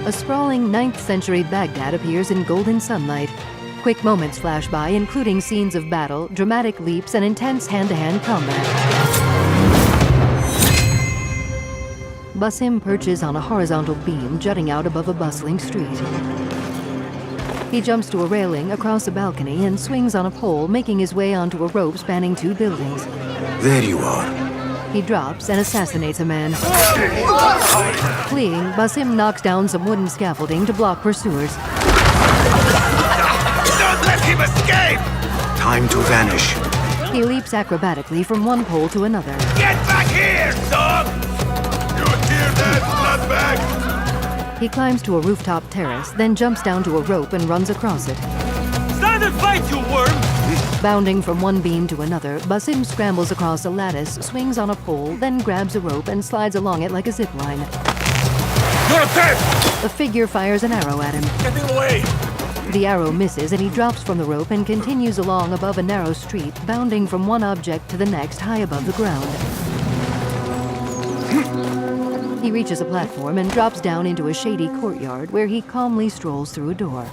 A sprawling 9th century Baghdad appears in golden sunlight. Quick moments flash by, including scenes of battle, dramatic leaps, and intense hand-to-hand combat. Basim perches on a horizontal beam jutting out above a bustling street. He jumps to a railing across a balcony and swings on a pole, making his way onto a rope spanning 2 buildings. There you are. He drops and assassinates a man. Fleeing, Basim knocks down some wooden scaffolding to block pursuers. Don't let him escape! Time to vanish. He leaps acrobatically from one pole to another. Get back here, dog! You hear that, bloodbag? He climbs to a rooftop terrace, then jumps down to a rope and runs across it. Stand and fight, you worm! Bounding from one beam to another, Basim scrambles across a lattice, swings on a pole, then grabs a rope and slides along it like a zip line. You're dead! The figure fires an arrow at him. Get away! The arrow misses and he drops from the rope and continues along above a narrow street, bounding from one object to the next high above the ground. He reaches a platform and drops down into a shady courtyard where he calmly strolls through a door.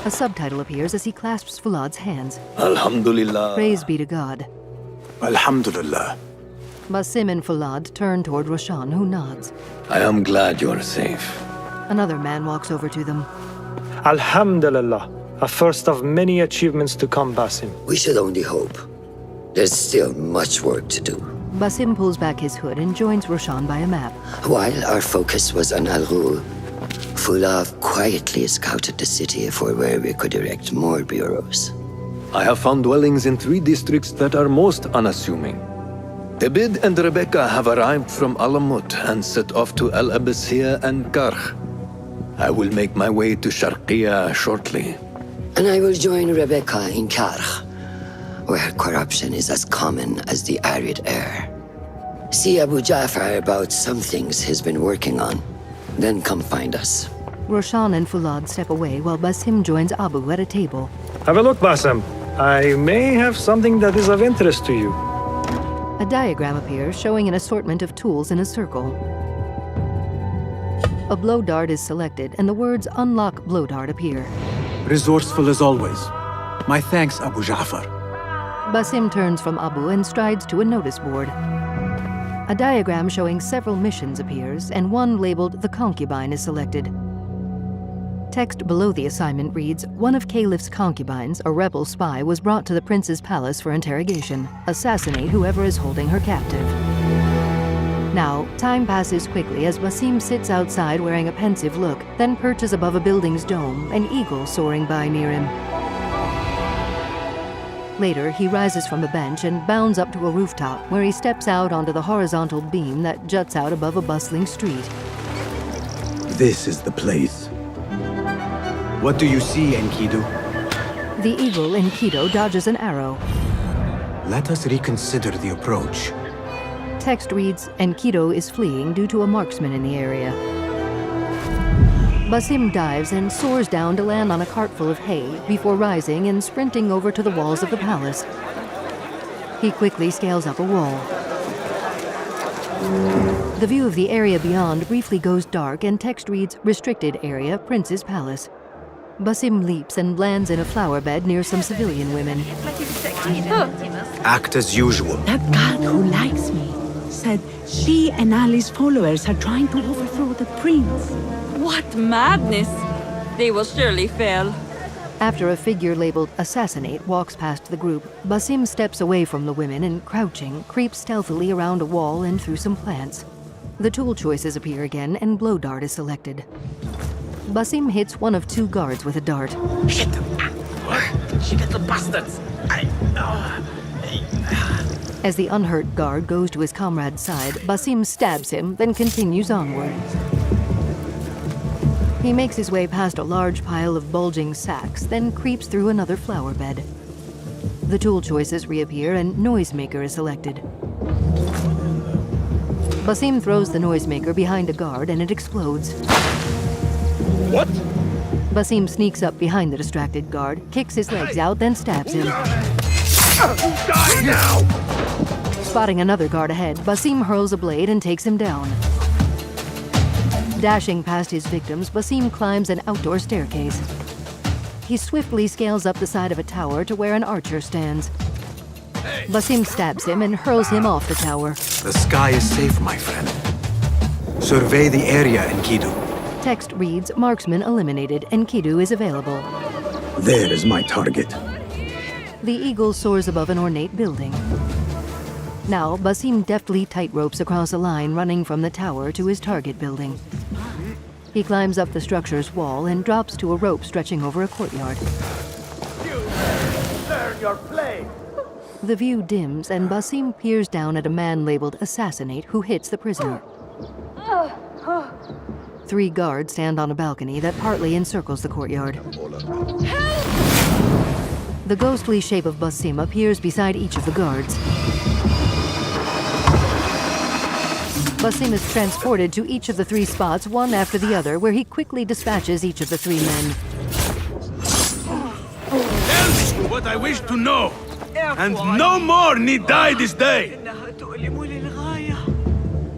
A subtitle appears as he clasps Fulad's hands. Alhamdulillah. Praise be to God. Alhamdulillah. Basim and Fulad turn toward Roshan, who nods. I am glad you are safe. Another man walks over to them. Alhamdulillah, a first of many achievements to come, Basim. We should only hope. There's still much work to do. Basim pulls back his hood and joins Roshan by a map. While our focus was on Al-Ghul, Fulav quietly scouted the city for where we could erect more bureaus. I have found dwellings in 3 districts that are most unassuming. Abid and Rebecca have arrived from Alamut and set off to Al Abbasiyah and Karh. I will make my way to Sharqiya shortly. And I will join Rebecca in Karh, where corruption is as common as the arid air. See Abu Ja'far about some things he's been working on. Then come find us. Roshan and Fulad step away while Basim joins Abu at a table. Have a look, Basim. I may have something that is of interest to you. A diagram appears showing an assortment of tools in a circle. A blow dart is selected and the words "Unlock blow dart" appear. Resourceful as always. My thanks, Abu Ja'far. Basim turns from Abu and strides to a notice board. A diagram showing several missions appears, and one labeled "The Concubine" is selected. Text below the assignment reads, "One of Caliph's concubines, a rebel spy, was brought to the prince's palace for interrogation. Assassinate whoever is holding her captive." Now, time passes quickly as Basim sits outside wearing a pensive look, then perches above a building's dome, an eagle soaring by near him. Later, he rises from a bench and bounds up to a rooftop, where he steps out onto the horizontal beam that juts out above a bustling street. This is the place. What do you see, Enkidu? The eagle, Enkidu, dodges an arrow. Let us reconsider the approach. Text reads, "Enkidu is fleeing due to a marksman in the area." Basim dives and soars down to land on a cart full of hay before rising and sprinting over to the walls of the palace. He quickly scales up a wall. The view of the area beyond briefly goes dark and text reads, "Restricted area, Prince's Palace." Basim leaps and lands in a flower bed near some civilian women. Act as usual. That guard who likes me said she and Ali's followers are trying to overthrow the prince. What madness! They will surely fail. After a figure labeled "Assassinate" walks past the group, Basim steps away from the women and, crouching, creeps stealthily around a wall and through some plants. The tool choices appear again and blow dart is selected. Basim hits one of 2 guards with a dart. Shit! What? She got the bastards! As the unhurt guard goes to his comrade's side, Basim stabs him, then continues onward. He makes his way past a large pile of bulging sacks, then creeps through another flower bed. The tool choices reappear and noisemaker is selected. Basim throws the noisemaker behind a guard and it explodes. What? Basim sneaks up behind the distracted guard, kicks his legs out, then stabs him. Die now! Spotting another guard ahead, Basim hurls a blade and takes him down. Dashing past his victims, Basim climbs an outdoor staircase. He swiftly scales up the side of a tower to where an archer stands. Basim stabs him and hurls him off the tower. The sky is safe, my friend. Survey the area, Enkidu. Text reads, "Marksman eliminated. Enkidu is available." There is my target. The eagle soars above an ornate building. Now, Basim deftly tightropes across a line running from the tower to his target building. He climbs up the structure's wall and drops to a rope stretching over a courtyard. Learn your play! The view dims and Basim peers down at a man labeled Assassinate who hits the prisoner. 3 guards stand on a balcony that partly encircles the courtyard. The ghostly shape of Basim appears beside each of the guards. Basim is transported to each of the 3 spots, one after the other, where he quickly dispatches each of the 3 men. Tell me what I wish to know, and no more need die this day!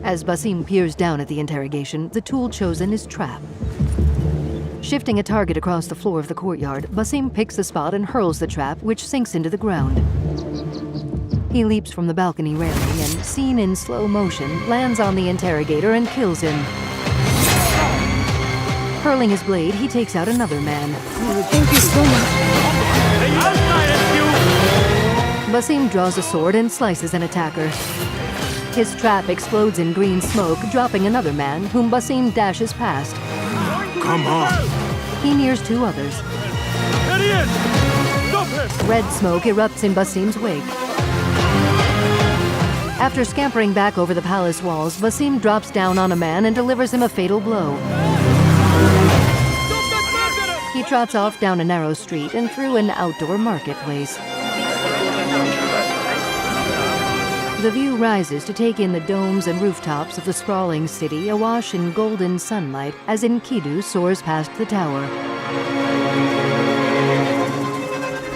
As Basim peers down at the interrogation, the tool chosen is trap. Shifting a target across the floor of the courtyard, Basim picks the spot and hurls the trap, which sinks into the ground. He leaps from the balcony railing and, seen in slow motion, lands on the interrogator and kills him. Hurling his blade, he takes out another man. Thank you so much. Basim draws a sword and slices an attacker. His trap explodes in green smoke, dropping another man, whom Basim dashes past. Come on! He nears 2 others. There he is! Stop him! Red smoke erupts in Basim's wake. After scampering back over the palace walls, Basim drops down on a man and delivers him a fatal blow. He trots off down a narrow street and through an outdoor marketplace. The view rises to take in the domes and rooftops of the sprawling city awash in golden sunlight as Enkidu soars past the tower.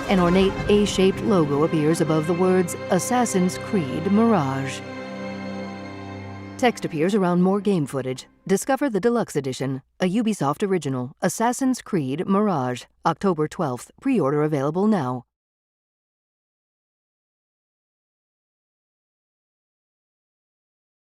An ornate A-shaped logo appears above the words Assassin's Creed Mirage. Text appears around more game footage. Discover the Deluxe Edition, a Ubisoft original, Assassin's Creed Mirage, October 12th. Pre-order available now.